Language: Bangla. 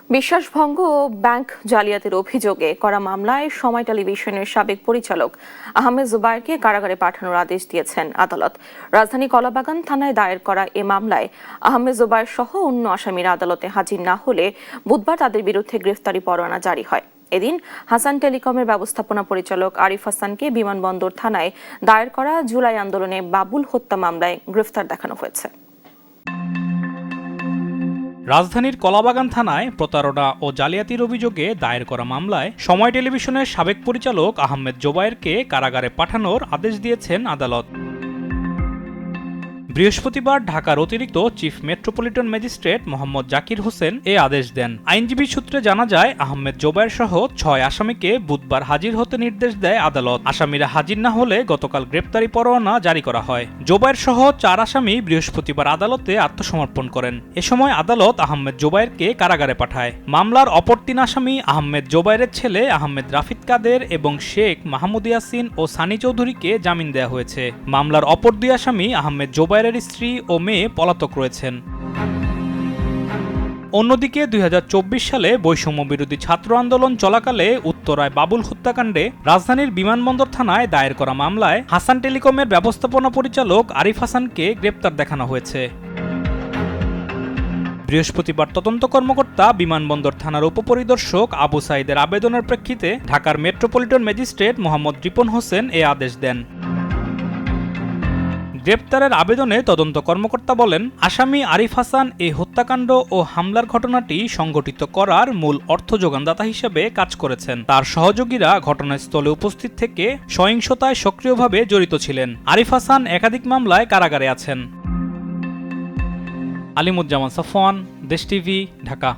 বিশ্বাসভঙ্গ ও ব্যাংক জালিয়াতির অভিযোগে করা মামলায় সময় টেলিভিশনের সাবেক পরিচালক আহমেদ জুবায়েরকে কারাগারে পাঠানোর আদেশ দিয়েছেন আদালত। রাজধানী কলাবাগান থানায় দায়ের করা এ মামলায় আহমেদ জুবায়ের সহ অন্য আসামিরা আদালতে হাজির না হলে বুধবার তাদের বিরুদ্ধে গ্রেফতারি পরোয়ানা জারি হয়। এদিন হাসান টেলিকমের ব্যবস্থাপনা পরিচালক আরিফ হাসানকে বিমানবন্দর থানায় দায়ের করা জুলাই আন্দোলনে বাবুল হত্যা মামলায় গ্রেফতার দেখানো হয়েছে। রাজধানীর কলাবাগান থানায় প্রতারণা ও জালিয়াতির অভিযোগে দায়ের করা মামলায় সময় টেলিভিশনের সাবেক পরিচালক আহমেদ জোবায়েরকে কারাগারে পাঠানোর আদেশ দিয়েছেন আদালত। বৃহস্পতিবার ঢাকার অতিরিক্ত chief metropolitan magistrate Mohammad Zakir Hossain এ আদেশ দেন। আইনজীবী সূত্রে জানা যায়, আহমেদ জোবায়ের সহ ৬ আসামিকে বুধবার হাজির হতে নির্দেশ দেয় আদালত। আসামিরা হাজির না হলে গতকাল গ্রেপ্তারি পরোয়ানা জারি করা হয়। জোবায়ের সহ ৪ আসামি বৃহস্পতিবার আদালতে আত্মসমর্পণ করেন। এ সময় আদালত আহমেদ জোবায়েরকে কারাগারে পাঠায়। মামলার অপর ৩ আসামি আহমেদ জোবায়েরের ছেলে আহমেদ রাফিদ কাদের এবং শেখ মাহমুদ ইয়াসিন ও সানি চৌধুরীকে জামিন দেওয়া হয়েছে। মামলার অপর ২ আসামি আহমেদ জোবায়ের স্ত্রী ও মেয়ে পলাতক রয়েছেন। অন্যদিকে ২০২৪ সালে বৈষম্য বিরোধী ছাত্র আন্দোলন চলাকালে উত্তরায় বাবুল হত্যাকাণ্ডে রাজধানীর বিমানবন্দর থানায় দায়ের করা মামলায় হাসান টেলিকমের ব্যবস্থাপনা পরিচালক আরিফ হাসানকে গ্রেপ্তার দেখানো হয়েছে। বৃহস্পতিবার তদন্ত কর্মকর্তা বিমানবন্দর থানার উপপরিদর্শক আবু সাইদের আবেদনের প্রেক্ষিতে ঢাকার মেট্রোপলিটন ম্যাজিস্ট্রেট মোহাম্মদ রিপন হোসেন এ আদেশ দেন। গ্রেপ্তারের আবেদনে তদন্ত কর্মকর্তা বলেন, আসামি আরিফ হাসান এই হত্যাকাণ্ড ও হামলার ঘটনাটি সংঘটিত করার মূল অর্থ যোগানদাতা হিসেবে কাজ করেছেন। তার সহযোগীরা ঘটনাস্থলে উপস্থিত থেকে সহিংসতায় সক্রিয়ভাবে জড়িত ছিলেন। আরিফ হাসান একাধিক মামলায় কারাগারে আছেন। আলিমুজ্জামান সাফওয়ান, দেশ টিভি, ঢাকা।